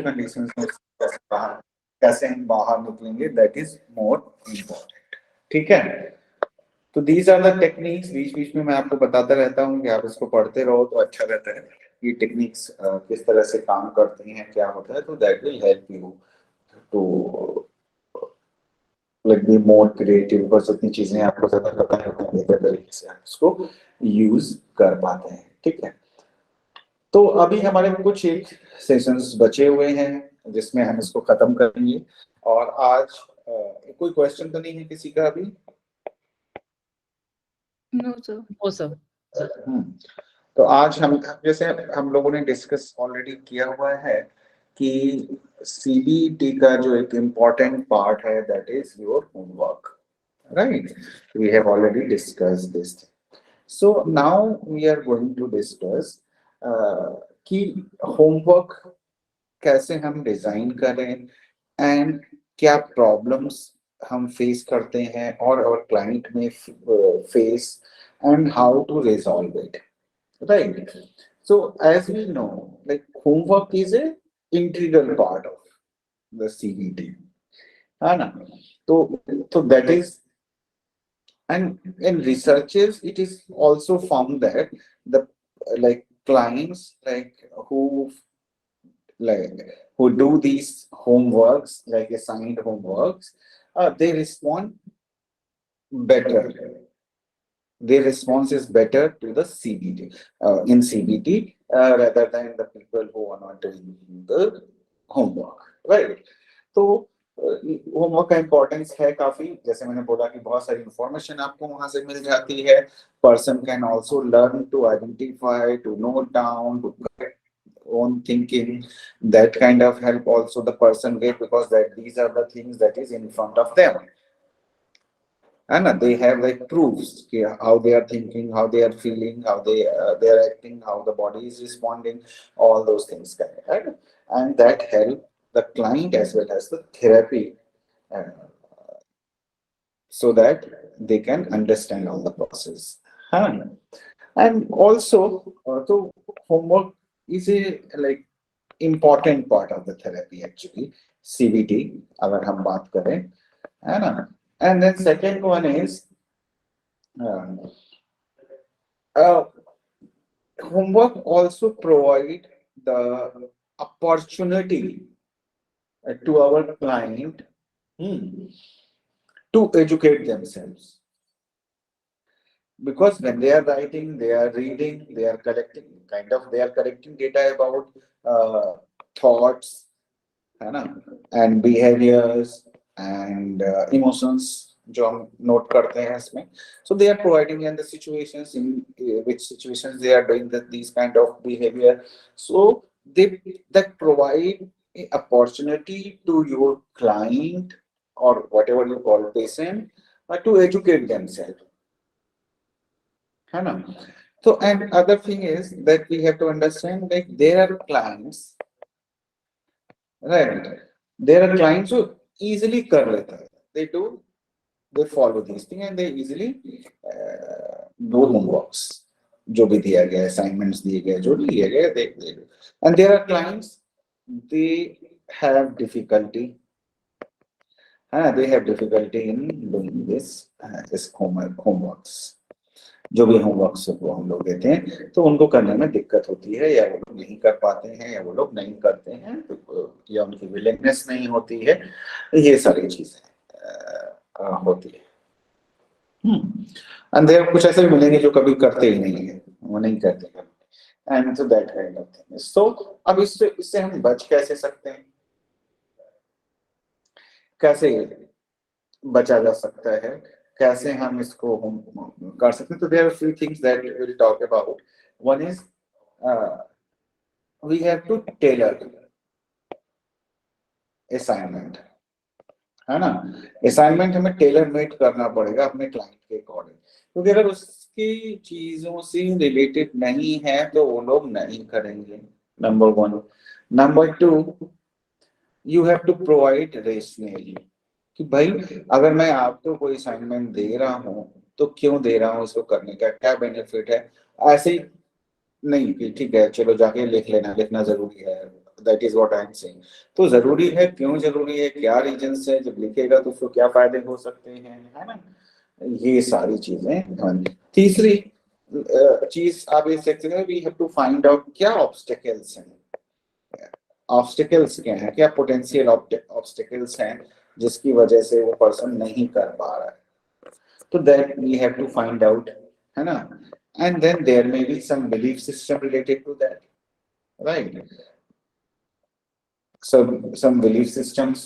Conditions में कैसे हम बाहर निकलेंगे, दैट इज मोर इम्पोर्टेंट। ठीक है, तो दीज आर द टेक्निक्स। बीच बीच में मैं आपको बताता रहता हूँ कि आप इसको पढ़ते रहो तो अच्छा रहता है। ये टेक्निक्स किस तरह से काम करती हैं, क्या होता है, तो that will help you to like be more creative. बस उतनी चीजें आपको ज्यादा पता है, उतने बेहतर तरीके से आप इसको यूज कर पाते हैं। ठीक है, तो अभी हमारे कुछ एक सेशंस बचे हुए हैं जिसमें हम इसको खत्म करेंगे। और आज कोई क्वेश्चन तो नहीं है किसी का अभी? No sir. No sir. तो आज हम जैसे हम लोगों ने डिस्कस ऑलरेडी किया हुआ है कि सीबीटी का जो एक इम्पोर्टेंट पार्ट है that is your homework, right? We have already discussed this. So now we are going to discuss कि होमवर्क कैसे हम डिजाइन करें एंड क्या प्रॉब्लम्स हम फेस करते हैं और क्लाइंट में face and how to resolve it, right? So as we know, like homework is a integral part of the CBT, है ना? तो that is, and in researches it is also found that the like clients like who do these homeworks, like assigned homeworks, they respond better. Their response is better to the CBT in CBT rather than the people who are not doing the homework, right? तो homework का importance है काफी। जैसे मैंने बोला कि बहुत सारी इंफॉर्मेशन आपको वहां से मिल जाती है। Person can also learn to identify, to note down, to correct own thinking. That kind of help also the person get, because that these are the things that is in front of them, and they have like proofs how they are thinking, how they are feeling, how they are acting, how the body is responding, all those things, right? And that help the client as well as the therapy, uh, so that they can understand all the process, huh? And also so homework is a like important part of the therapy actually, CBT अगर हम बात करें, है ना? And then second one is homework also provide the opportunity to our client to educate themselves, because when they are writing, they are reading, they are collecting data about thoughts, है ना, and behaviors and emotions जो हम note करते हैं इसमें. So they are providing in the situations in which situations they are doing these kind of behavior. So they that provide a opportunity to your client or whatever you call patient to educate themselves, है ना? So and other thing is that we have to understand, like there are clients, right? There are clients who easily कर लेता है. They follow these things and they easily do homeworks. जो भी दिया गया, assignments दिए गए, जो भी दिए गए, they do. And there are clients, they have difficulty. They have difficulty in doing this homeworks. जो भी होमवर्क्स को हम लोग देते हैं तो उनको करने में दिक्कत होती है, या वो लोग नहीं कर पाते हैं, या वो लोग नहीं करते हैं, या उनकी विलिंगनेस नहीं होती है, ये सारी चीजें होती है। अंधेर कुछ ऐसे भी मिलेंगे जो कभी करते ही नहीं है, वो नहीं करते हैं, and so that kind of thing. So अब इससे हम बच कैसे सकते हैं, कैसे बचा जा सकता है, कैसे हम इसको कर सकते हैं? तो there are few things that we will talk about. One is we have to tailor assignment, है ना? असाइनमेंट हमें टेलर मेड करना पड़ेगा अपने क्लाइंट के अकॉर्डिंग, क्योंकि अगर उसकी चीजों से रिलेटेड नहीं है तो वो लोग नहीं करेंगे, number one. Number two, you have to provide rationally, कि भाई अगर मैं आपको कोई असाइनमेंट दे रहा हूं तो क्यों दे रहा हूं, इसको करने का क्या बेनिफिट है। ऐसे ही नहीं कि ठीक है चलो जाके लिख लेना, लिखना जरूरी है, that is what I am saying. तो जरूरी है, क्यों जरूरी है, क्या रीजंस है, जब लिखेगा तो उसको क्या फायदे हो सकते हैं, है ना, ये सारी चीजें ध्यान। तीसरी चीज आप ये सकते हैं, we have to find out क्या ऑब्स्टेकल्स हैं, ऑब्स्टेकल्स क्या है, क्या पोटेंशियल ऑब्स्टेकल्स हैं जिसकी वजह से वो पर्सन नहीं कर पा रहा है, तो that we have to find out, है ना। And then there may be some belief system related to that, right, some belief systems,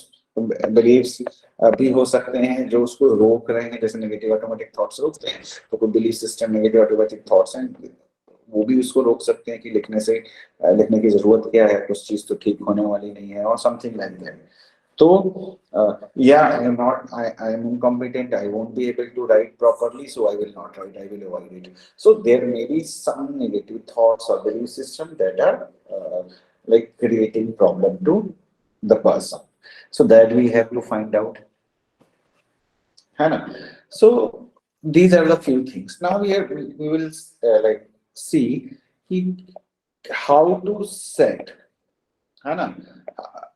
beliefs भी हो सकते हैं जो उसको रोक रहे हैं, जैसे नेगेटिव ऑटोमेटिक थॉट्स रोकते हैं, तो कोई belief system negative automatic thoughts हैं, वो भी उसको रोक सकते हैं कि लिखने से लिखने की जरूरत क्या है, कुछ चीज तो ठीक होने वाली नहीं है, और समथिंग लाइक दैट। तो yeah, I am incompetent, I won't be able to write properly, so I will not write, I will avoid it. So there may be some negative thoughts or belief system that are like creating problem to the person, so that we have to find out, है ना। So these are the few things. Now we will like see कि how to set, है ना,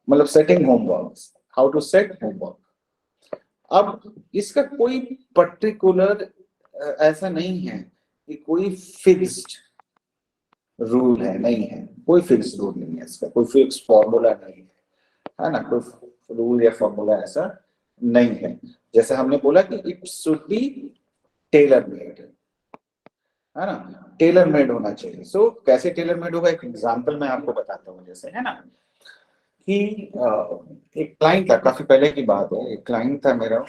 मतलब setting homeworks, how to set homework। अब इसका कोई particular ऐसा नहीं है कि कोई फिक्स्ड रूल है, नहीं है, कोई फिक्स रूल नहीं है इसका, कोई फिक्स फॉर्मूला नहीं है ना, कोई रूल या फॉर्मूला ऐसा नहीं है। जैसे हमने बोला कि it should be tailor made, है ना, टेलर मेड होना चाहिए। सो कैसे टेलर मेड होगा, एक एग्जांपल मैं आपको बताता हूँ, जैसे है ना कि एक क्लाइंट था, काफी पहले की बात है, एक क्लाइंट था मेरा,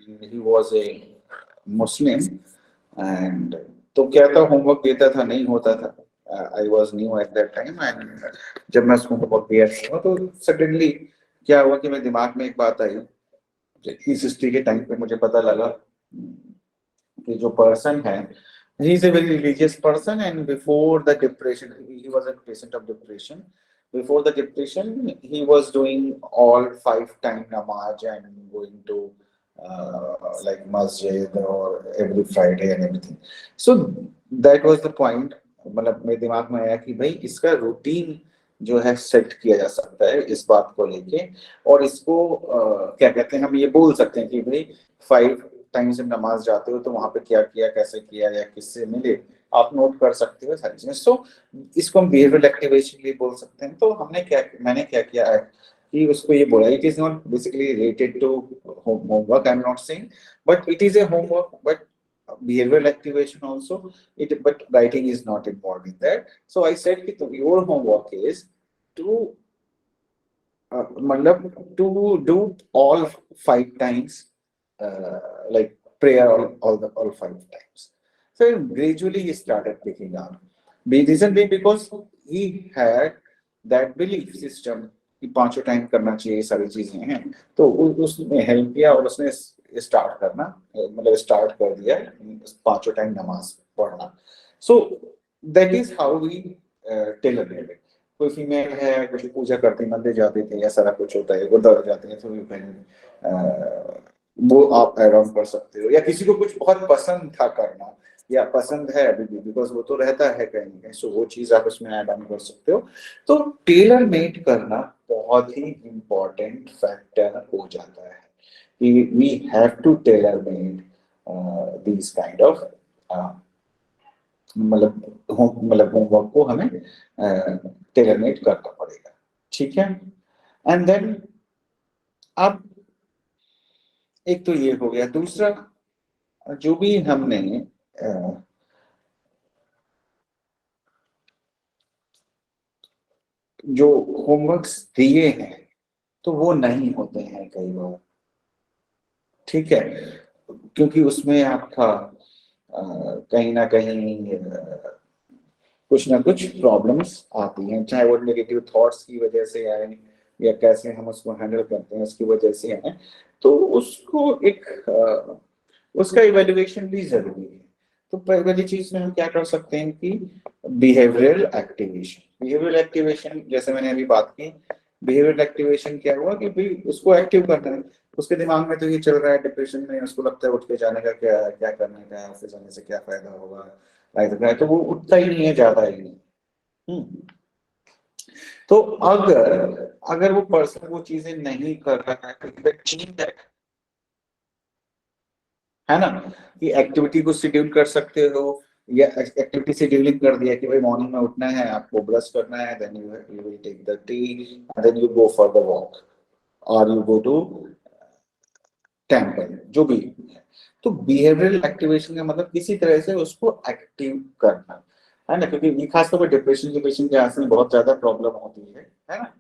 he was a Muslim, and तो क्या था, होमवर्क देता था, नहीं होता था, I was new at that time, and जब मैं उसको होमवर्क दिया था तो सडनली क्या हुआ कि मेरे दिमाग में एक बात आई, इस हिस्ट्री के टाइम पे मुझे पता लगा कि जो पर्सन है, he is a very religious person, and before the depression he was a patient of depression, before the depression he was doing all 5 time namaz and going to like masjid or every Friday and everything. So that was the point, मतलब मेरे दिमाग में आया कि भाई इसका routine जो है सेट किया जा सकता है इस बात को लेके, और इसको क्या कहते हैं, हम ये बोल सकते हैं कि भाई 5 टाइम जब नमाज जाते हो तो वहां पे क्या किया, कैसे किया, या किससे मिले, आप नोट कर सकते हो सारी चीजें। सो इसको हम बिहेवियरल एक्टिवेशन भी बोल सकते हैं। तो मैंने क्या किया है कि उसको ये बोला, it is not basically related to homework, I am not saying, but it is a homework, but behavioral activation also, but writing is not involved in that. So I said कि तो your homework is to मतलब to do all 5 times like prayer all 5 times. So gradually he started picking up. The reason being because he had that belief system कि 5 time करना चाहिए, सारी चीजें हैं, तो उसने हेल्प किया और उसने स्टार्ट करना, मतलब स्टार्ट कर दिया 5 टाइम नमाज पढ़ना। So that is how we tailor made it. कोई फीमेल है, कुछ पूजा करती, मंदिर जाती थी, या सारा कुछ होता है, गुरुद्वारा जाते हैं, तो वो आप ऐड ऑन कर सकते हो, या किसी को कुछ बहुत पसंद था करना, या पसंद है अभी भी, बिकॉज वो तो रहता है कहीं ना कहीं, सो वो चीज आप उसमें ऐड ऑन कर सकते हो। तो टेलर मेड करना बहुत ही इम्पोर्टेंट फैक्टर हो जाता है कि we have to tailor made this kind of, मतलब होमवर्क को हमें टेलर मेड करना पड़ेगा, ठीक है। एंड देन अब एक तो ये हो गया, दूसरा जो भी हमने जो होमवर्क्स दिए हैं तो वो नहीं होते हैं कई बार, ठीक है, क्योंकि उसमें आपका कहीं ना कहीं कुछ ना कुछ प्रॉब्लम्स आती हैं, चाहे वो नेगेटिव थॉट्स की वजह से आए, या कैसे हम उसको हैंडल करते हैं उसकी वजह से आए, तो उसको एक उसका इवेल्युएशन भी जरूरी है। तो पहली चीज में हम क्या कर सकते हैं कि बिहेवियरल एक्टिवेशन जैसे मैंने अभी बात की, बिहेवियरल एक्टिवेशन क्या हुआ कि भाई उसको एक्टिव करना है, उसके दिमाग में तो ये चल रहा है डिप्रेशन में, उसको लगता है उठ के जाने का क्या क्या करने का है, ऑफिस जाने से क्या फायदा होगा, तो वो उठता ही नहीं है, ज्यादा ही नहीं। तो अगर अगर वो पर्सन वो चीजें नहीं कर रहा है, चेंज दैट, है ना, कि एक्टिविटी को शेड्यूल कर सकते हो, या एक्टिविटी शेड्यूलिंग कर दिया कि भाई मॉर्निंग में उठना है, आपको ब्रश करना है, then you will take the tea and then you go for the walk और यू गो टू टेम्पल, जो भी है। तो बिहेवियरल एक्टिवेशन का मतलब किसी तरह से उसको एक्टिव करना, है ना, क्योंकि ये खासतौर पर डिप्रेशन के पेशेंट के हाथ में बहुत ज्यादा प्रॉब्लम होती है ना।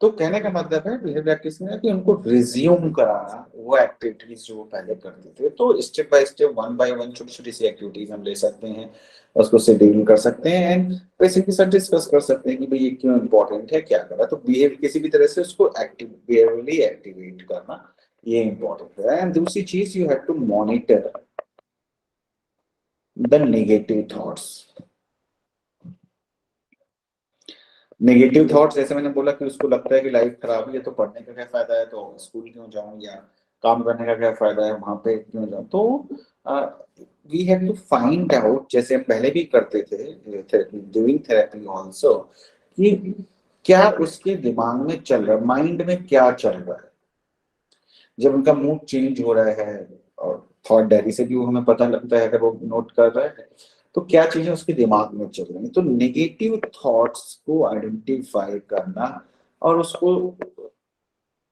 तो कहने का मतलब है बिहेवियर प्रैक्टिस में कि उनको रिज्यूम कराना वो एक्टिविटीज जो वो पहले करते थे। तो step by step, one by one, छोटी छोटी सी एक्टिविटीज हम ले सकते हैं, उसको शेड्यूल कर सकते हैं एंड पेशेंट के साथ डिस्कस कर सकते हैं कि भाई ये क्यों इंपॉर्टेंट है, क्या करा। तो बिहेव किसी भी तरह से उसको एक्टिव बिहेवियरली एक्टिवेट करना ये इंपॉर्टेंट है। एंड दूसरी चीज, you have to monitor the negative thoughts. Negative thoughts, जैसे मैंने बोला कि उसको लगता है कि लाइफ खराब है तो पढ़ने का क्या फायदा है, तो स्कूल क्यों जाऊं, या काम करने का क्या फायदा है, वहां पे क्यों जाऊं। तो we have to find out, जैसे हम पहले भी करते थे डूइंग थेरेपी आल्सो, कि क्या उसके दिमाग में चल रहा है, माइंड में क्या चल रहा है जब उनका मूड चेंज हो रहा है। और थॉट डायरी से भी वो हमें पता लगता है अगर वो नोट कर रहा है तो क्या चीजें उसके दिमाग में चल रही हैं। तो नेगेटिव थॉट्स को आइडेंटिफाई करना और उसको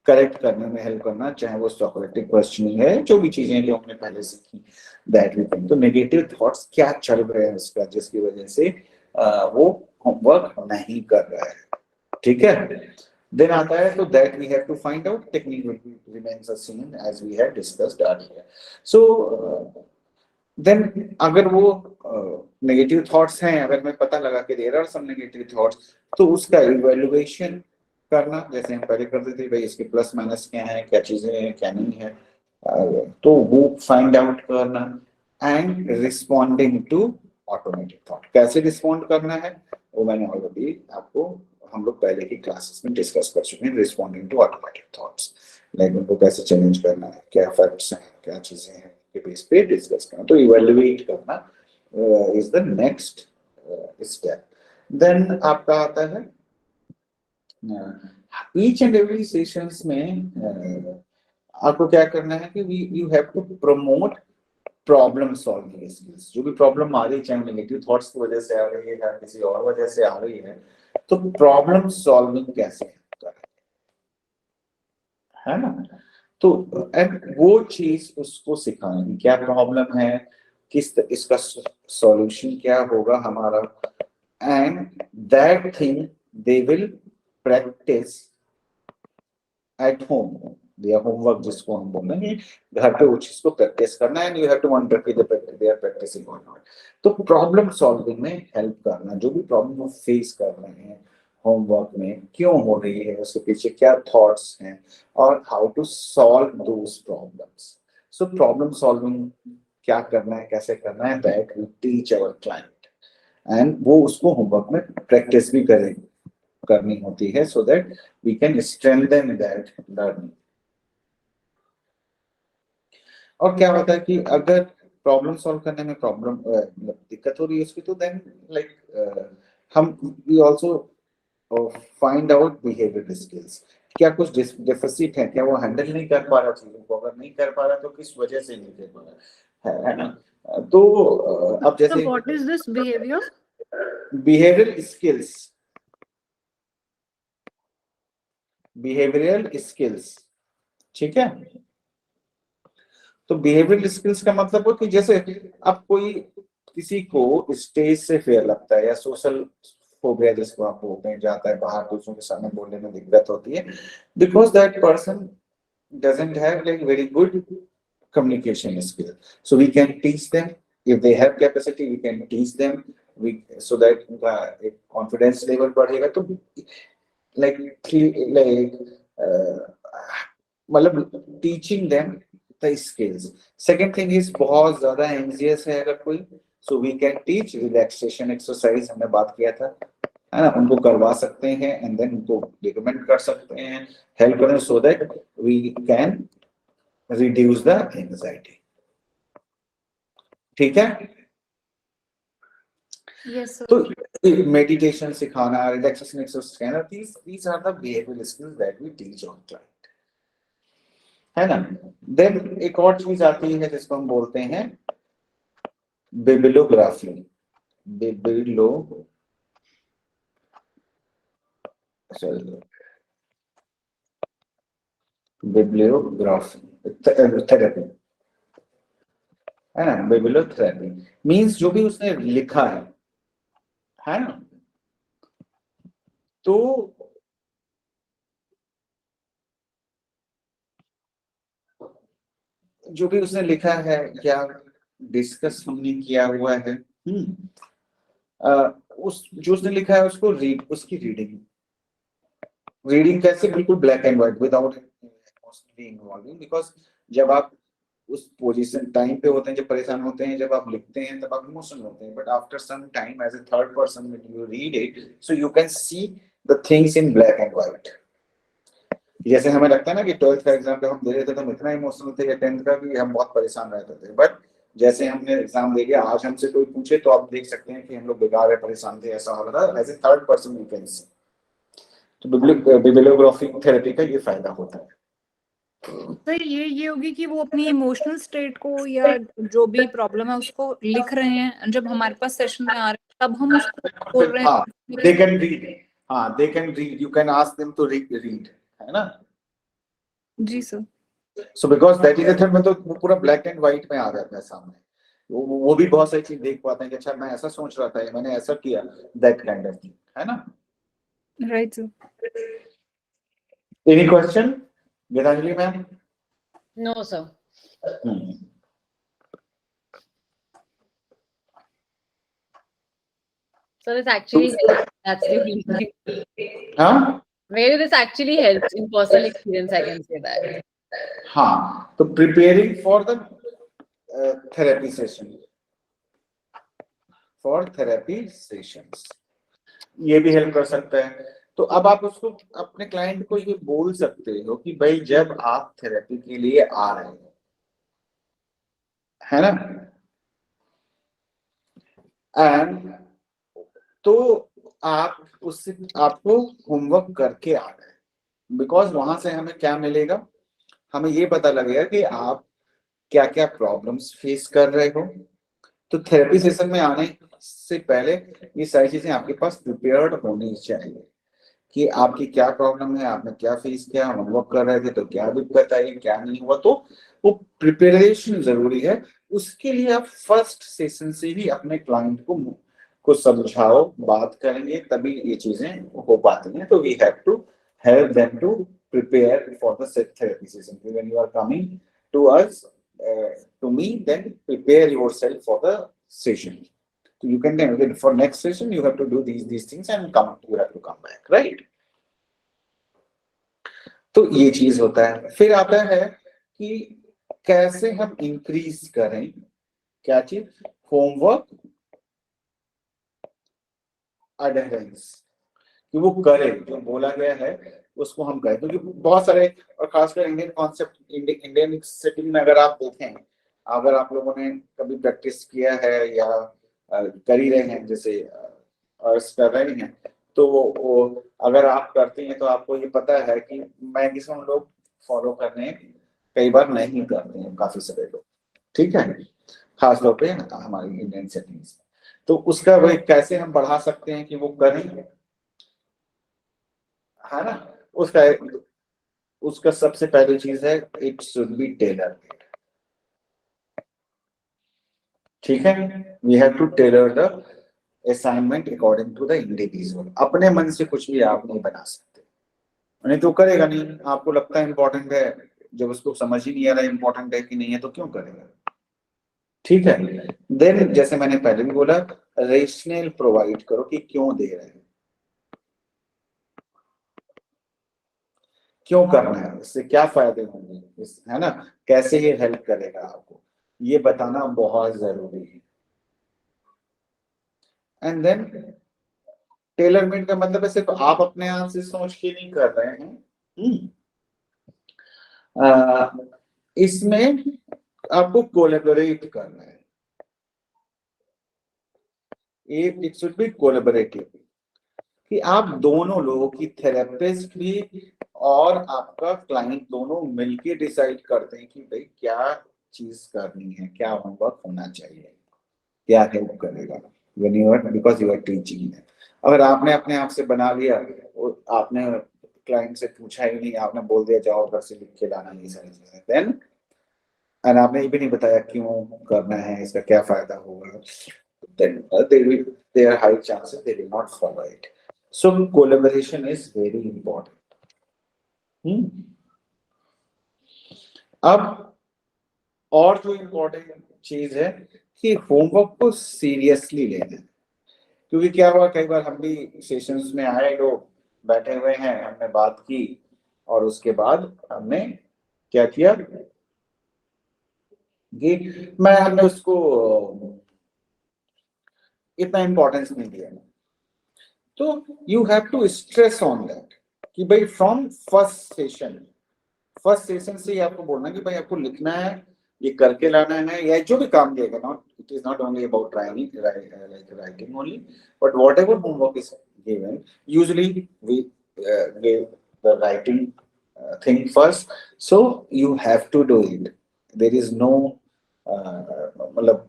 करेक्ट करने में हेल्प करना, चाहे वो सोक्रेटिक क्वेश्चनिंग है, जो भी चीजें जो हमने पहले सीखी दैट वी थिंक। तो नेगेटिव थॉट्स क्या चल रहे हैं उसका, जिसकी वजह से वो होमवर्क नहीं कर रहा है, ठीक है। देन आता है, तो that we have to find out, technique remains the same as we have discussed earlier. So then अगर वो नेगेटिव थॉट्स हैं, अगर मैं पता लगा कि there are some negative thoughts, तो उसका इवैल्यूएशन करना, जैसे हम पहले करते थे, भाई इसके प्लस माइनस क्या है, क्या चीजें हैं, क्या नहीं है, तो वो फाइंड आउट करना। And responding to automatic thought, कैसे रिस्पॉन्ड करना है वो मैंने ऑलरेडी आपको, हम लोग पहले की क्लासेस में डिस्कस कर चुके हैं। Responding to automatic thoughts, like उनको कैसे चैलेंज करना है, क्या फैक्ट्स हैं, क्या चीजें हैं के बेस पे डिस्कस करना। तो इवैल्यूएट करना is the next step. Then आपका आता है ईच एंड एवरी सेशंस में आपको क्या करना है कि you have to promote problem solving skills. जो भी प्रॉब्लम आ रही है, चाहे नेगेटिव थॉट्स की वजह से आ रही है या किसी और वजह से आ रही है, तो प्रॉब्लम सॉल्विंग कैसे करें, है ना। तो एंड वो चीज उसको सिखाएंगे, क्या प्रॉब्लम है, इसका सॉल्यूशन क्या होगा हमारा, and that thing they will practice at home, दिया होमवर्क जिसको हम बोलेंगे, घर पे वो चीज को प्रैक्टिस करना है। यू हैव टू मॉनिटर कि दे आर प्रैक्टिसिंग और नॉट। तो प्रॉब्लम सॉल्विंग में हेल्प करना, जो भी प्रॉब्लम वो फेस कर रहे हैं होमवर्क में, क्यों हो रही है, उसके पीछे क्या थॉट्स हैं, और how to solve those problems. So problem solving क्या करना है, कैसे करना है, that we teach our client, and वो उसको होमवर्क में प्रैक्टिस भी करेंगे, करनी होती है, so that we can strengthen that learning. और क्या होता है कि अगर प्रॉब्लम सॉल्व करने में प्रॉब्लम दिक्कत हो रही है उसकी, तो देन लाइक हम we also find out behavior skills, क्या कुछ डेफिसिट है, क्या वो हैंडल नहीं कर पा रहा चीजों को, अगर नहीं कर पा रहा तो किस वजह से नहीं कर पा रहा है ना। तो अब So जैसे what is this behavior? Behavioural skills, behavioural skills, ठीक है। तो बिहेवियरल स्किल्स का मतलब हो कि जैसे अब कोई किसी को स्टेज से फेयर लगता है, या सोशल फोबिया जिसको आप बोलते हैं, जाता है बाहर दूसरों के सामने बोलने में दिक्कत होती है, because that person doesn't have like very good communication skill. So we can teach them, if they have capacity we can teach them, we so that उनका एक confidence level बढ़ेगा। तो like मतलब teaching them the skills. Second thing is बहुत ज्यादा anxious है अगर कोई, so we can teach relaxation exercise, हमने बात किया था, है ना, उनको करवा सकते हैं एंड देन उनको रिकमेंड कर सकते हैं, हेल्प करें, so that we can reduce the anxiety, ठीक है। Yes, sir. तो मेडिटेशन सिखाना, रिलैक्सेशन एक्सरसाइज सिखाना, these are the behavioral skills that we teach on client, है ना। देन एक और चीज आती है जिसको हम बोलते हैं बिब्लियोग्राफी। बिब्लियो बिब्लियोग्राफी थेरेपी, है ना। बिब्लियोथेरेपी मीन्स जो भी उसने लिखा है ना, तो जो भी उसने लिखा है या डिस्कस हमने किया हुआ है, उस जो उसने लिखा है उसको उसकी रीडिंग कैसे, बिल्कुल black and white without emotionally involving, because जब आप उस पोजीशन टाइम पे होते हैं, जब परेशान होते हैं, जब आप लिखते हैं तब आप इमोशनल होते हैं, but after some time as a third person when you read it, so you can see the things in black and white. जैसे हमें लगता है ना कि 12th का एग्जाम जब हम दे रहे थे तो हम इतना इमोशनल थे, या 10th का भी हम बहुत परेशान रहते थे, बट जैसे हमने एग्जाम दे दिया, आज हमसे कोई पूछे तो आप देख सकते हैं कि हम लोग बेकार है, परेशान थे, ऐसा हो रहा था, as a third person you can see. तो बिब्लियोग्राफी थेरेपी का ये फायदा होता है। तो ये होगी कि वो अपनी इमोशनल स्टेट को या जो भी प्रॉब्लम है उसको लिख रहे हैं, जब हमारे पास सेशन में आ रहे हैं तब हम उसको बोल रहे हाँ, हैं। दे कैन रीड, हाँ they can read, you can ask them to read, है ना। जी sir. So because that is में तो पूरा ब्लैक एंड व्हाइट में आ जाता है सामने, वो भी बहुत सारी चीज देख पाते हैं कि अच्छा मैं ऐसा सोच रहा था, मैंने ऐसा किया, दैट काइंड ऑफ थिंग, है ना। Right sir. Any question Geetanjali ma'am? No, sir. So this actually helps. That's the only thing. हाँ, Where this actually helps in personal experience, I can say that. हाँ, तो preparing for the therapy session, for therapy sessions, ये भी help कर सकता है। तो अब आप उसको अपने क्लाइंट को ये बोल सकते हो कि भाई जब आप थेरेपी के लिए आ रहे हैं, है ना, एंड तो आप उससे आपको होमवर्क करके आ रहे हैं, बिकॉज वहां से हमें क्या मिलेगा, हमें ये पता लगेगा कि आप क्या क्या प्रॉब्लम्स फेस कर रहे हो। तो थेरेपी सेशन में आने से पहले ये सारी चीजें आपके पास प्रिपेयर्ड होनी चाहिए कि आपकी क्या प्रॉब्लम है, आपने क्या फेस किया, होमवर्क कर रहे थे तो क्या दिक्कत आई, क्या नहीं हुआ, तो वो प्रिपरेशन जरूरी है। उसके लिए आप फर्स्ट सेशन से ही अपने क्लाइंट को समझाओ, बात करेंगे, तभी ये चीजें हो पाती हैं। तो we have to help them to prepare for the therapy session. When you are coming to us, to me, then prepare yourself for the session. So you can then for next session you have to do these things and you have to come back, right? तो ये चीज होता है। फिर आता है कि कैसे हम इंक्रीज करें, क्या चीज, होमवर्क अडेरेंस, कि वो करे जो बोला गया है उसको हम करें, क्योंकि बहुत सारे, और खासकर इंडियन कॉन्सेप्ट, इंडियन सेटिंग में अगर आप देखें, अगर आप लोगों ने कभी प्रैक्टिस किया है या कर ही रहे हैं, जैसे कर रहे हैं, तो वो अगर आप करते हैं तो आपको ये पता है कि मैक्सिमम लोग फॉलो करने कई बार नहीं करते हैं, काफी सारे लोग, ठीक है, खासतौर पे हमारी इंडियन सेटिंग्स में। तो उसका वही कैसे हम बढ़ा सकते हैं कि वो करें, है ना। उसका उसका सबसे पहली चीज है, इट शुड बी टेलर, ठीक है। We have to tailor the assignment according to the individual. अपने मन से कुछ भी आप नहीं बना सकते, नहीं तो करेगा नहीं। आपको लगता है इंपॉर्टेंट है, जब उसको समझ ही नहीं आ रहा इंपॉर्टेंट है कि नहीं है तो क्यों करेगा, ठीक है। देन जैसे मैंने पहले भी बोला, रेशनल प्रोवाइड करो कि क्यों दे रहे हैं, क्यों करना है, इससे क्या फायदे होंगे, है ना, कैसे ये हेल्प करेगा आपको, ये बताना बहुत जरूरी है। एंड देन टेलरमेड का मतलब है सिर्फ आप अपने आप से सोच के नहीं कर रहे हैं, इसमें आपको कोलैबोरेट करना है। एक इट शुड बी कोलैबोरेटिव, कि आप दोनों लोगों की, थेरेपिस्ट भी और आपका क्लाइंट दोनों मिलके डिसाइड करते हैं कि भाई क्या चीज करनी है, क्या होमवर्क होना चाहिए, क्या हेल्प करेगा when you are, because you are teaching. अगर आपने अपने आप से बना लिया और आपने क्लाइंट से पूछा ही नहीं, आपने बोल दिया जाओ घर से लिख के लाना ये सारी चीजें, देन एंड आपने ये भी नहीं बताया क्यों करना है, इसका क्या फायदा होगा, then there are high chances they will not follow it. So collaboration is very important. अब और जो इम्पोर्टेंट चीज है कि होमवर्क को सीरियसली लेना है, क्योंकि क्या हुआ कई बार हम भी सेशंस में आए, लोग बैठे हुए हैं, हमने बात की और उसके बाद हमने क्या किया कि हमने उसको इतना इम्पोर्टेंस नहीं दिया। तो you have to stress on that कि भाई फ्रॉम फर्स्ट सेशन से ही आपको बोलना कि भाई आपको लिखना है, ये करके लाना है, या जो भी काम दिएगा, not it is not only about writing only, but whatever homework is given, usually we give the writing thing first, so you have to do it, there is no मतलब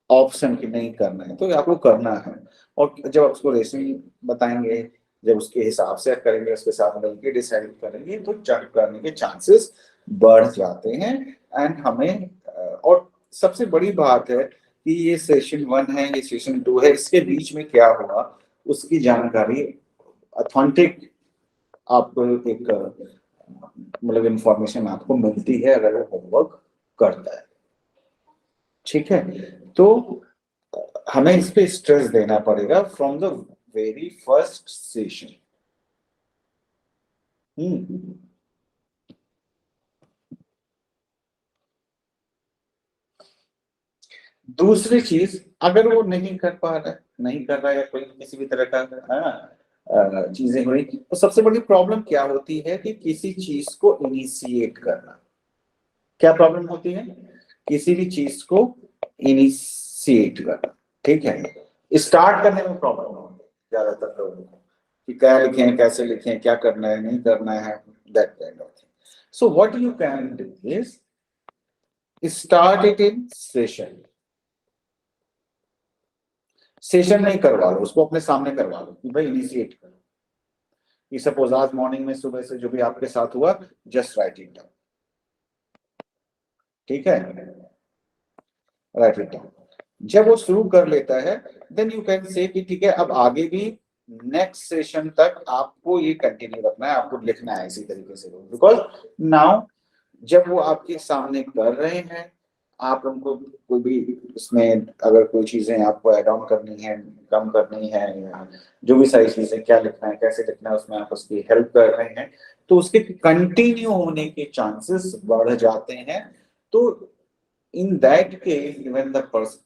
ऑप्शन कि नहीं करना है, तो आपको करना है। और जब आप उसको रेसिंग बताएंगे, जब उसके हिसाब से करेंगे, उसके साथ मिलकर डिसाइड करेंगे, तो जज करने के चांसेस बढ़ जाते हैं। एंड हमें और सबसे बड़ी बात है कि ये सेशन 1 है, ये सेशन 2 है, इसके बीच में क्या हुआ उसकी जानकारी ऑथेंटिक आपको एक मतलब इंफॉर्मेशन आपको मिलती है अगर वो होमवर्क करता है। ठीक है, तो हमें इस पे स्ट्रेस देना पड़ेगा from the very first session. दूसरी चीज, अगर वो नहीं कर पा रहा है, नहीं कर रहा है, या कोई किसी भी तरह का चीजें हुई, तो सबसे बड़ी प्रॉब्लम क्या होती है कि किसी चीज को इनिशिएट करना। क्या प्रॉब्लम होती है? किसी भी चीज को इनिशिएट करना, ठीक है, स्टार्ट करने में प्रॉब्लम होती है ज्यादातर लोगों को, कि क्या लिखें, कैसे लिखें, क्या करना है, नहीं करना है, that kind of thing. So what you can do is start it in session. Session नहीं करवा लो, उसको अपने सामने करवा लो कि भाई इनिशिएट करो, कि सपोज आज मॉर्निंग में सुबह से जो भी आपके साथ हुआ, जस्ट राइट इट डाउन। ठीक है, राइट इट डाउन। जब वो शुरू कर लेता है, देन यू कैन से कि ठीक है, अब आगे भी नेक्स्ट सेशन तक आपको ये कंटिन्यू रखना है, आपको लिखना है इसी तरीके से, बिकॉज नाउ जब वो आपके सामने कर रहे हैं, आप उनको कोई भी इसमें अगर कोई चीजें आपको ऐड ऑन करनी है, कम करनी है, या जो भी सारी चीजें, क्या लिखना है, कैसे लिखना है, उसमें आप उसकी हेल्प कर रहे हैं, तो उसके कंटिन्यू होने के चांसेस बढ़ जाते हैं। तो in that case,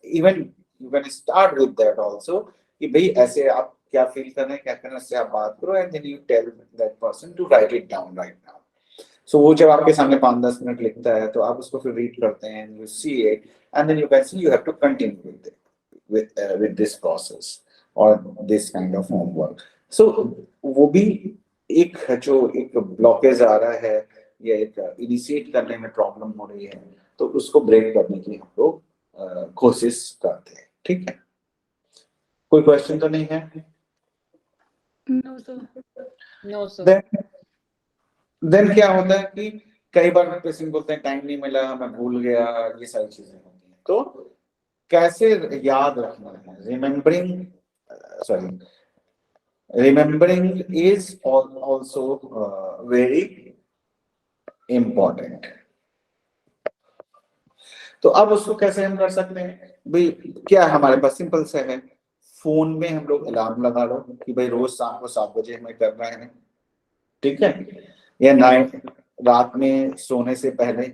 even you can start with that also, कि भाई ऐसे आप क्या फील कर रहे हैं, क्या करना है, उससे आप बात करो, and then you tell that person to write it down right now. So वो जब आपके सामने 5-10 मिनट लिखता है, तो आप उसको फिर रीड करते हैं, you see it, and then you can see you have to continue with it, with this process or this kind of homework. So वो भी एक जो एक ब्लॉकेज आ रहा है, या एक इनिशिएट करने में प्रॉब्लम हो रही है, तो उसको ब्रेक करने की हम लोग कोशिश करते हैं। ठीक है, कोई क्वेश्चन तो नहीं है? No sir. No, sir. Then क्या होता है कि कई बार पेशेंट बोलते हैं टाइम नहीं मिला, मैं भूल गया, ये सारी चीजें होती हैं। तो कैसे याद रखना है, remembering is also very important. तो अब उसको कैसे हम कर सकते हैं भाई? क्या हमारे पास सिंपल से है, फोन में हम लोग अलार्म लगा लो कि भाई रोज शाम को 7 बजे हमें करना है। ठीक है, या नाइट, रात में सोने से पहले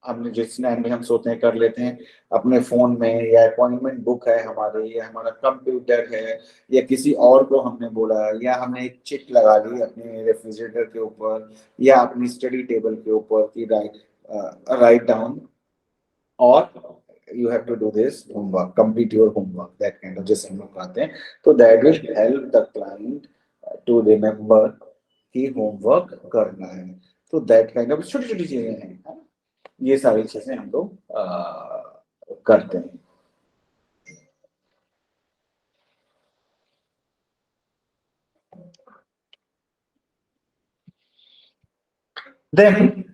हमने जिस टाइम में हम सोते हैं कर लेते हैं, अपने फोन में, या अपॉइंटमेंट बुक है हमारे, या हमारा कंप्यूटर है, या किसी और को हमने बोला, या हमने एक चिट लगा ली अपने रेफ्रिजरेटर के ऊपर, या अपनी स्टडी टेबल के ऊपर कि राइट डाउन और you have to do this homework, complete your homework, that kind of, जैसे हम लोग कहते हैं, तो that will help the client to remember कि homework करना है. तो that kind of छोटी छोटी चीजें हैं, हाँ? ये सारी चीजें हम लोग करते हैं. Then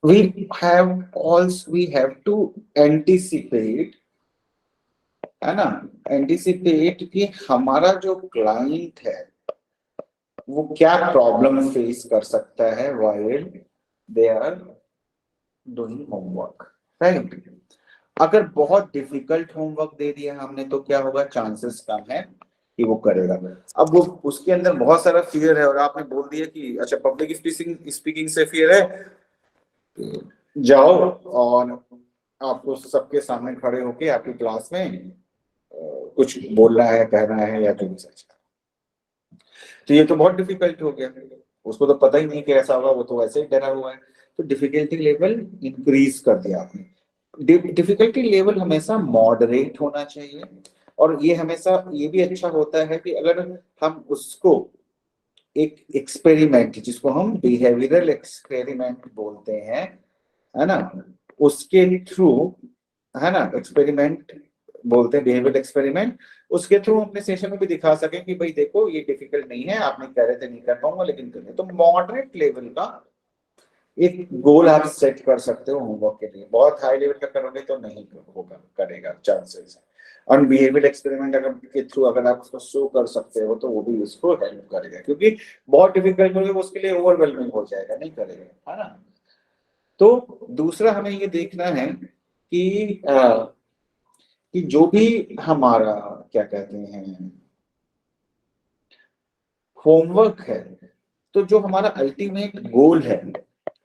we have to anticipate, है ना, anticipate कि हमारा जो client है वो क्या प्रॉब्लम फेस कर सकता है while they are doing homework, right? अगर बहुत डिफिकल्ट होमवर्क दे दिया हमने तो क्या होगा, चांसेस कम है कि वो करेगा. अब वो उसके अंदर बहुत सारा फियर है और आपने बोल दिया कि अच्छा पब्लिक स्पीकिंग से फियर है, जाओ और आपको सबके सामने खड़े होके आपकी क्लास में कुछ बोलना है, कहना है या कुछ सच. तो ये तो बहुत डिफिकल्ट हो गया, उसको तो पता ही नहीं कैसा होगा, वो तो वैसे ही डरा हुआ है. तो डिफिकल्टी लेवल इंक्रीज कर दिया आपने. डिफिकल्टी लेवल हमेशा मॉडरेट होना चाहिए, और ये हमेशा ये भी अच्छा होता है कि अगर हम उसको एक एक्सपेरिमेंट, जिसको हम बिहेवियरल एक्सपेरिमेंट बोलते हैं, है ना, उसके थ्रू, है ना, एक्सपेरिमेंट बोलते हैं, बिहेवियरल एक्सपेरिमेंट, उसके थ्रू अपने सेशन में भी दिखा सके कि भाई देखो ये डिफिकल्ट नहीं है, आपने कह रहे थे नहीं कर पाऊंगा लेकिन करिए. तो मॉडरेट लेवल का एक गोल आप सेट कर सकते हो होमवर्क के लिए. बहुत हाई लेवल का करोगे तो नहीं होगा, करेगा, चांसेस है. और बिहेवियर एक्सपेरिमेंट अगर के थ्रू अगर आप उसको शो कर सकते हो तो वो भी उसको हेल्प करेगा, क्योंकि बहुत डिफिकल्ट होगा उसके लिए ओवरवेलमिंग हो जाएगा, नहीं करेगा, है ना. तो दूसरा हमें ये देखना है कि जो भी हमारा क्या कहते हैं होमवर्क है, तो जो हमारा अल्टीमेट गोल है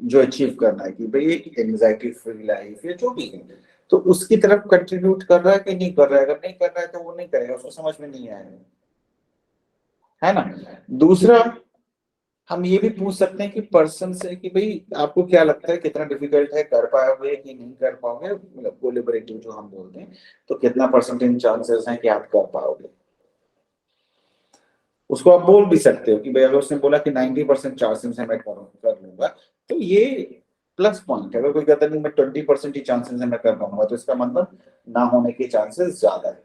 जो अचीव करना है कि भाई एक एंजाइटी फ्री लाइफ या जो भी है, तो उसकी तरफ कंट्रीब्यूट कर रहा है कि नहीं कर रहा है. अगर नहीं कर रहा है तो वो नहीं करेगा, उसको समझ में नहीं आएगा, है ना. दूसरा हम ये भी पूछ सकते हैं कि पर्सन से कि भाई आपको क्या लगता है कितना डिफिकल्ट है, कर पाओगे कि नहीं कर पाओगे, मतलब कोलैबोरेटिव जो हम बोलते हैं, तो कितना परसेंटेज चांसेस हैं कि आप कर पाओगे. उसको आप बोल भी सकते हो कि भाई अगर उसने बोला कि 90% चांसेस है मैं कर लूंगा, तो ये प्लस पॉइंट है. अगर कोई कहता नहीं मैं 20% ही चांसेस है मैं कर पाऊंगा, तो इसका मतलब ना होने के चांसेस ज्यादा है.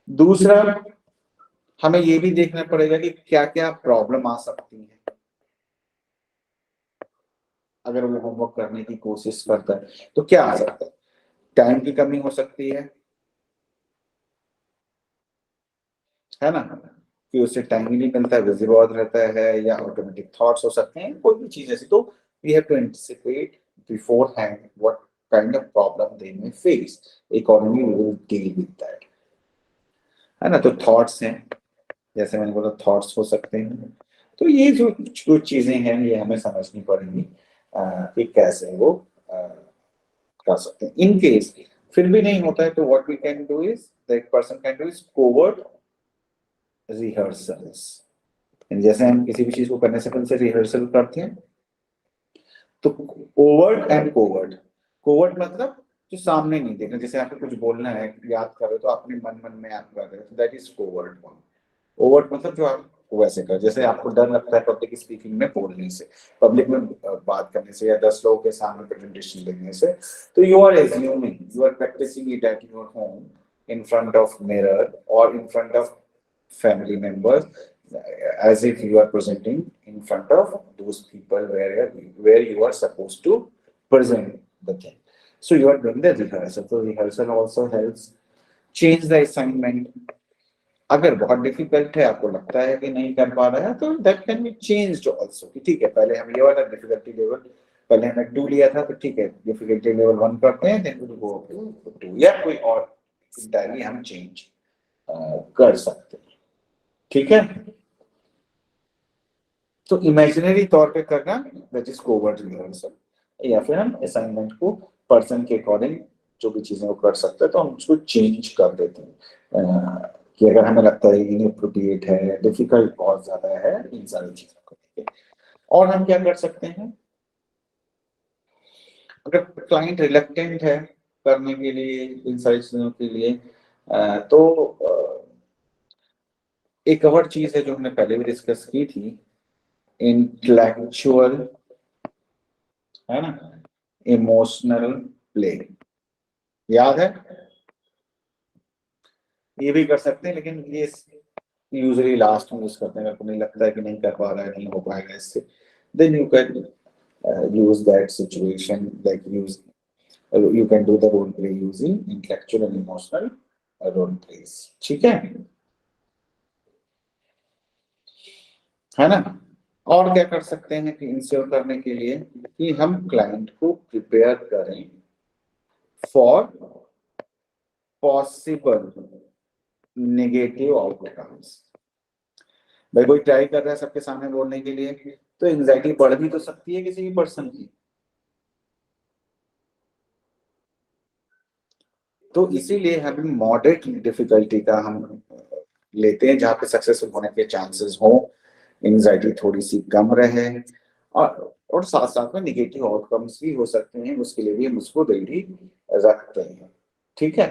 दूसरा हमें ये भी देखना पड़ेगा कि क्या क्या प्रॉब्लम आ सकती है अगर वो होमवर्क करने की कोशिश करता है. तो क्या आ सकता है, टाइम की कमी हो सकती है ना, कि उससे टाइम ही नहीं मिलता है, बिजी बहुत रहता है, या ऑटोमेटिक थॉट्स हो सकते हैं, कोई भी चीज ऐसी. तो we have to anticipate beforehand what kind of problem they may face, accordingly we will deal with that, है ना. तो थॉट्स हैं, जैसे मैंने बोला थॉट्स हो सकते हैं. तो ये जो कुछ चीजें हैं ये हमें समझनी पड़ेगी कि कैसे वो कर सकते हैं. इन केस फिर भी नहीं होता है तो what we can do is, the person can do is covert rehearsals. जैसे हम किसी भी चीज को करने से पहले से रिहर्सल करते हैं, तो ओवर्ट एंड कोवर्ट. कोवर्ट मतलब जो सामने नहीं देखना, जैसे आपको कुछ बोलना है, याद कर रहे हो तो अपने मन में आप कर रहे हो, दैट इज कोवर्ट. ओवर्ट मतलब जो आप वैसे कर, जैसे आपको डर लगता है पब्लिक स्पीकिंग में बोलने से, पब्लिक में बात करने से, या 10 लोगों के सामने प्रेजेंटेशन देने से, तो you are assuming, you are practicing it at your home in front of mirror or in front of family members, as if you are presenting in front of those people where you are supposed to present the thing. So you are doing the rehearsal. So rehearsal also helps change the assignment. अगर बहुत difficult है, आपको लगता है कि नहीं कर पा रहा है, तो that can be changed also, कि ठीक है पहले हम ये वाला डिफिकल्टी लेवल, पहले हमने 2 लिया था तो ठीक है डिफिकल्टी लेवल 1 करते हैं, then we will go to 2, या कोई और इंटायरली हम चेंज कर सकते हैं. ठीक है. तो इमेजिनरी तौर पे करना, दैट इज कोवर्ट रिहर्सल, या फिर हम असाइनमेंट को पर्सन के अकॉर्डिंग जो भी चीजें वो कर सकते हैं तो हम उसको चेंज कर देते हैं, कि अगर हमें लगता है इनएप्रोप्रिएट है, डिफिकल्ट बहुत ज्यादा है, इन सारी चीजों को लेके. और हम क्या कर सकते हैं, अगर क्लाइंट रिलक्टेंट है करने के लिए इन सारी चीजों के लिए, तो एक और चीज है जो हमने पहले भी डिस्कस की थी, इंटेलेक्चुअल, है ना, इमोशनल प्ले, याद है? ये भी कर सकते हैं, लेकिन ये यूजुअली लास्ट में यूज करते हैं, मेरे को नहीं लगता है कि नहीं कर पा रहा है, नहीं हो पाएगा इससे, then you can use that situation, like you can do the role play using intellectual and emotional role plays, ठीक है ना? और क्या कर सकते हैं कि इंश्योर करने के लिए कि हम क्लाइंट को प्रिपेयर करें फॉर पॉसिबल नेगेटिव आउटकम्स। भाई कोई ट्राई कर रहा है सबके सामने बोलने के लिए, तो एंजाइटी बढ़ भी तो सकती है किसी भी पर्सन की, तो इसीलिए हम मॉडरेट डिफिकल्टी का हम लेते हैं, जहाँ पे सक्सेसफुल होने के चांसेस हो, एंजाइटी थोड़ी सी कम रहे, और साथ साथ में निगेटिव आउटकम्स भी हो सकते हैं, उसके लिए भी हम उसको रेडी रखते हैं, ठीक है?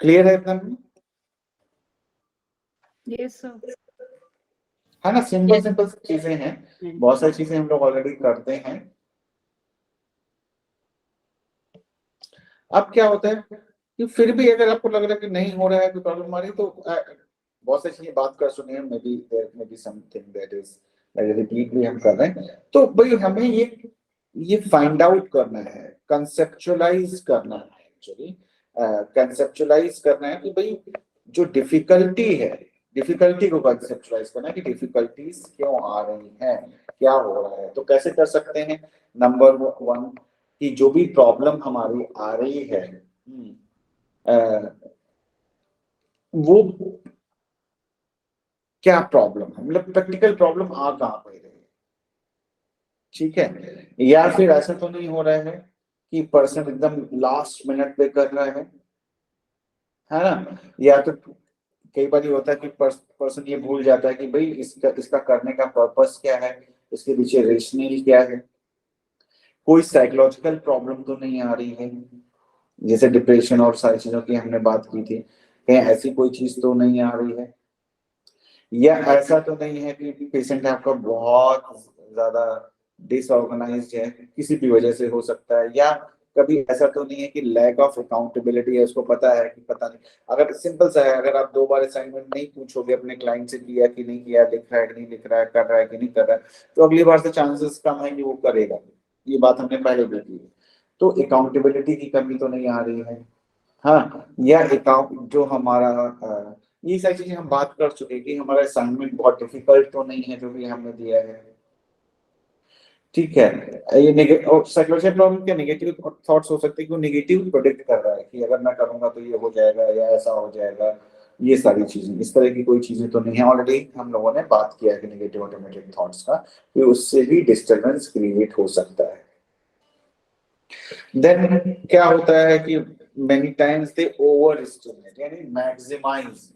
क्लियर है एकदम? Yes sir. है ना, सिंपल सिंपल चीजें हैं, बहुत सारी चीजें हम लोग ऑलरेडी करते हैं। अब क्या होता है कि फिर भी अगर आपको लग रहा है कि नहीं हो रहा है, कोई प्रॉब्लम आ रही है, तो बहुत सारी चीजें बात कर सुनिए, maybe there may be something that is repeatedly हम कर रहे हैं, तो भाई हमें ये फाइंड आउट करना है, कंसेप्चुअलाइज करना है, एक्चुअली कंसेप्चुअलाइज करना है कि भाई जो डिफिकल्टी है, डिफिकल्टी को कंसेप्चुलाइज करना है कि डिफिकल्टीज क्यों आ रही हैं, क्या हो रहा है। तो कैसे कर सकते हैं? नंबर 1 कि जो भी प्रॉब्लम हमारी आ रही है, वो क्या प्रॉब्लम है, मतलब प्रैक्टिकल प्रॉब्लम आ कहाँ पे रही है, ठीक है? या फिर ऐसा तो नहीं हो रहा है कि पर्सन एकदम लास्ट मिनट पे कर रहा है ना? या तो कई बार ये होता है कि पर्सन ये भूल जाता है कि भाई इसका करने का पर्पस क्या है, इसके पीछे रेशनल क्या है, कोई साइकोलॉजिकल प्रॉब्लम तो नहीं आ रही है, जैसे डिप्रेशन और सारी चीजों की हमने बात की थी, कहीं ऐसी कोई चीज तो नहीं आ रही है, या ऐसा तो नहीं है कि पेशेंट आपका बहुत ज्यादा डिसऑर्गेनाइज्ड है, किसी भी वजह से हो सकता है, या कभी ऐसा तो नहीं है कि लैक ऑफ अकाउंटेबिलिटी है, उसको पता है कि पता नहीं। अगर सिंपल सा है, अगर आप 2 बार असाइनमेंट नहीं पूछोगे अपने क्लाइंट से, किया कि नहीं किया, लिख रहा है कि नहीं लिख रहा है, कर रहा है कि नहीं कर रहा है, तो अगली बार से चांसेस कम है कि वो करेगा, ये बात हमने पहले भी की है। तो अकाउंटेबिलिटी की कमी तो नहीं आ रही है, हाँ, या अकाउंट जो हमारा ये सारी चीजें हम बात कर चुके कि हमारा असाइनमेंट बहुत डिफिकल्ट तो नहीं है जो भी हमने दिया है, ठीक है? ये नेगेटिव और साइकोलॉजिकल प्रॉब्लम क्या, नेगेटिव थॉट्स हो सकते हैं कि वो नेगेटिव प्रोडिक्ट कर रहा है कि अगर मैं करूंगा तो ये हो जाएगा या ऐसा हो जाएगा, ये सारी चीजें, इस तरह की कोई चीजें तो नहीं है। ऑलरेडी हम लोगों ने बात किया है कि नेगेटिव ऑटोमेटिक थॉट्स का, कि उससे भी डिस्टर्बेंस क्रिएट हो सकता है। देन क्या होता है कि many times they over estimate, यानी मैक्सिमाइज,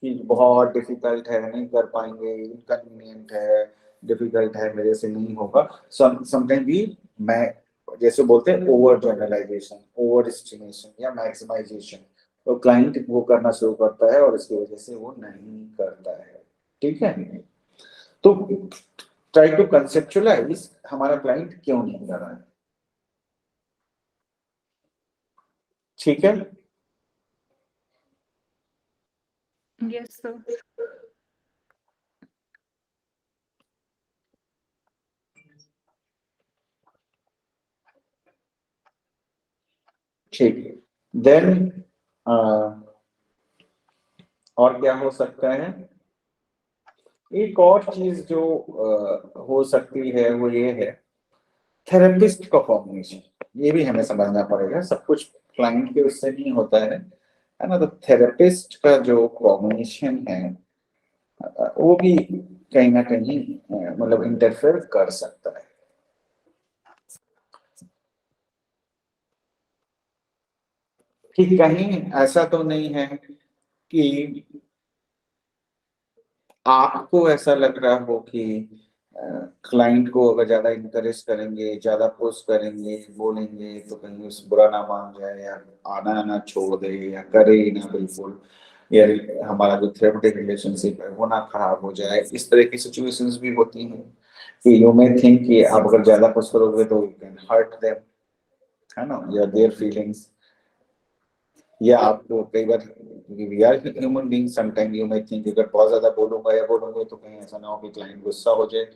कि बहुत डिफिकल्ट है, नहीं कर पाएंगे, इनकन्वीनियंट है, डिफिकल्ट है, मेरे से नहीं होगा। समटाइम भी मैं जैसे बोलते हैं ओवर जनरलाइजेशन, ओवर एस्टिमेशन या मैक्सिमाइजेशन, तो क्लाइंट वो करना शुरू करता है और इसकी वजह से वो नहीं करता है, ठीक है? तो ट्राई टू कंसेप्चुअलाइज हमारा क्लाइंट क्यों नहीं कर रहा है, ठीक है? Yes sir. ठीक है। देन और क्या हो सकता है? एक और चीज जो हो सकती है वो ये है, थेरेपिस्ट का कॉम्बिनेशन, ये भी हमें समझना पड़ेगा, सब कुछ क्लाइंट के उससे नहीं होता है ना? तो थेरेपिस्ट का जो कॉम्बिनेशन है वो भी कहीं ना कहीं मतलब इंटरफेयर कर सकता है, कि कहीं ऐसा तो नहीं है कि आपको ऐसा लग रहा हो कि क्लाइंट को अगर ज्यादा इंकरेज करेंगे, ज्यादा पुश करेंगे, बोलेंगे तो कहीं उस बुरा ना मान जाए या आना ना छोड़ दे या करे ही ना बिल्कुल, या हमारा जो थेरेपेटिक रिलेशनशिप है वो ना खराब हो जाए, इस तरह की सिचुएशंस भी होती हैं कि यू मे थिंक कि आप अगर ज्यादा पुश करोगे तो यू कैन हर्ट देम, है ना, या देयर फीलिंग्स, या आपको कई बार we are human being, sometime you may think अगर बहुत ज्यादा बोलूंगा या बोलूंगे तो कहीं ऐसा ना हो कि क्लाइंट गुस्सा हो जाए,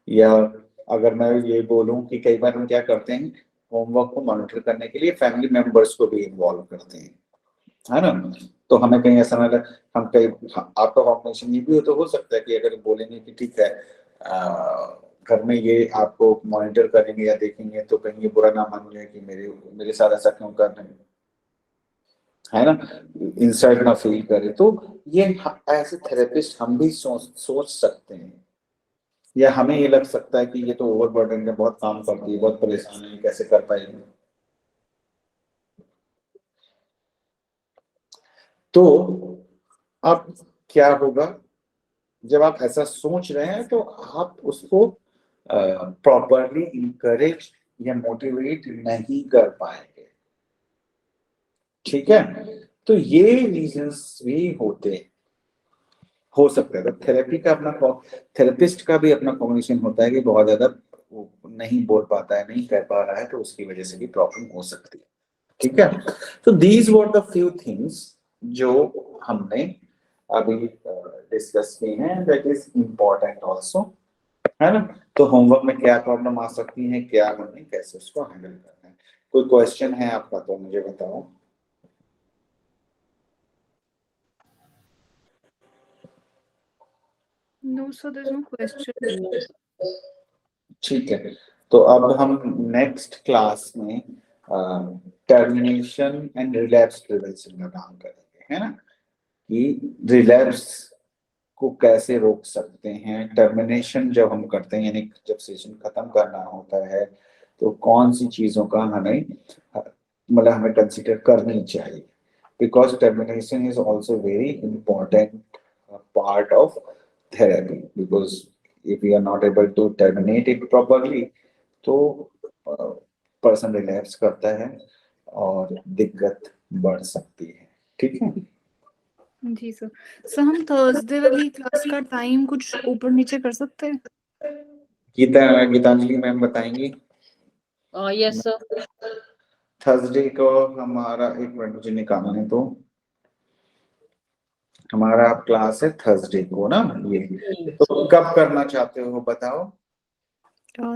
या अगर मैं ये बोलूं कि कई बार हम क्या करते हैं, होमवर्क को मॉनिटर करने के लिए फैमिली मेंबर्स को भी इन्वॉल्व करते हैं, है ना, तो हमें कहीं ऐसा ना लगे, हम कई, आपका कॉम्बिनेशन ये भी तो हो सकता है कि अगर बोलेंगे कि ठीक है घर में ये आपको मॉनिटर करेंगे या देखेंगे तो कहीं ये बुरा ना मान जाए कि मेरे मेरे साथ ऐसा क्यों कर रहे हैं, है ना, इंसल्ट ना फील करे, तो ये ऐसे थेरेपिस्ट हम भी सोच सकते हैं, या हमें ये लग सकता है कि ये तो ओवरबर्डन है, बहुत काम करती है, बहुत परेशान है, कैसे कर पाएगी। तो अब क्या होगा, जब आप ऐसा सोच रहे हैं तो आप उसको प्रॉपरली इंकरेज या मोटिवेट नहीं कर पाएंगे, ठीक है, तो ये रीजंस भी हो सकता है। तो थेरेपी का अपना, थेरेपिस्ट का भी अपना कॉम्बिनेशन होता है कि बहुत ज्यादा वो नहीं बोल पाता है, नहीं कर पा रहा है, तो उसकी वजह से भी प्रॉब्लम हो सकती है, ठीक है। तो these were the few things जो हमने अभी डिस्कस की हैं, दैट इज इम्पोर्टेंट ऑल्सो, है ना। तो होमवर्क में क्या प्रॉब्लम आ सकती है, क्या हमें कैसे उसको हैंडल करना है, कोई क्वेश्चन है आपका तो मुझे बताओ। No, so there's no question. ठीक है, तो अब हम नेक्स्ट क्लास में टर्मिनेशन एंड रिलैप्स प्रिवेंशन का काम करेंगे, है ना, कि रिलैप्स को कैसे रोक सकते हैं, टर्मिनेशन जब हम करते हैं यानी जब सेशन खत्म करना होता है तो कौन सी चीजों का हमें मतलब हमें कंसिडर करनी चाहिए, because termination is also very important part of therapy, because if we are not able to terminate it properly तो पर्सन रिलैप्स करता है और दिक्कत बढ़ सकती है, ठीक है। जी सर। सर हम थर्सडे वाली क्लास का टाइम कुछ ऊपर नीचे कर सकते हैं? गीतांजलि मैम बताएंगी। Yes sir. थर्सडे को हमारा, एक मिनट मुझे निकालने तो, हमारा क्लास है थर्सडे को ना, ये तो कब करना चाहते हो बताओ।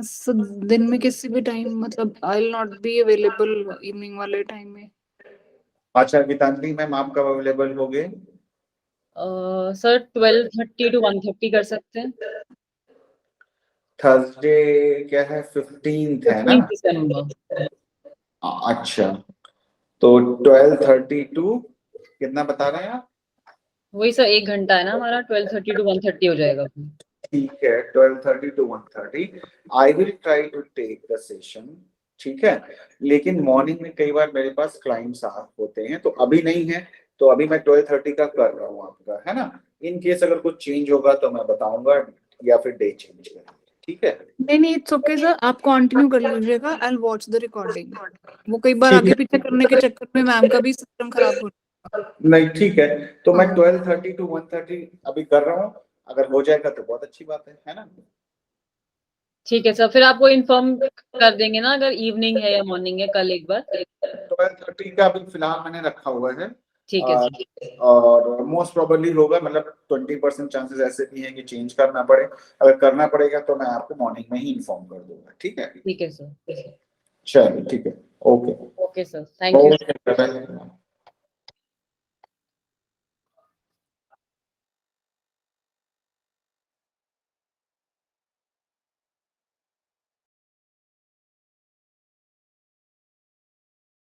सर दिन में किसी भी टाइम, मतलब I will not be available evening वाले टाइम में। अच्छा गीतांजलि मैम आप कब अवेलेबल होगे? सर 12:30 to 1:30 कर सकते हैं। थर्सडे क्या है, 15th है ना? 15 दिसंबर। अच्छा, तो 12:30 टू कितना बता रहे हैं आप? वही सर, 1 घंटा है ना हमारा, 12:30 to 1:30 हो जाएगा। ठीक है, 12:30 to 1:30 I will try to take the session, ठीक है, लेकिन मॉर्निंग में कई बार मेरे पास क्लाइंट्स होते हैं, तो अभी नहीं है, तो अभी मैं 12:30 का कर रहा हूँ आपका, है ना, इन केस अगर कुछ चेंज होगा तो मैं बताऊंगा या फिर डे चेंज करेंगे, ठीक है। नहीं इट्स ओके सर, आप कंटिन्यू कर लीजिएगा, I will watch the recording. वो कई बार ठीक आगे पीछे करने के चक्कर में मैम का भी सिस्टम खराब हो नहीं ठीक है, तो मैं हाँ। 12:30 to 1:30 अभी कर रहा हूँ, अगर हो जाएगा तो बहुत अच्छी बात है ना। ठीक है सर, फिर आपको इन्फॉर्म कर देंगे ना अगर इवनिंग है या मॉर्निंग है, कल एक बार। 12:30 का अभी फिलहाल मैंने रखा हुआ है, ठीक है सर। और मोस्ट प्रोबेबली होगा, मतलब 20% चांसेस ऐसे भी हैं कि चेंज करना पड़े, अगर करना पड़ेगा तो मैं आपको मॉर्निंग में ही इन्फॉर्म कर दूंगा, ठीक है। ठीक है सर। चलिए ठीक है, okay okay sir, thank you. Okay.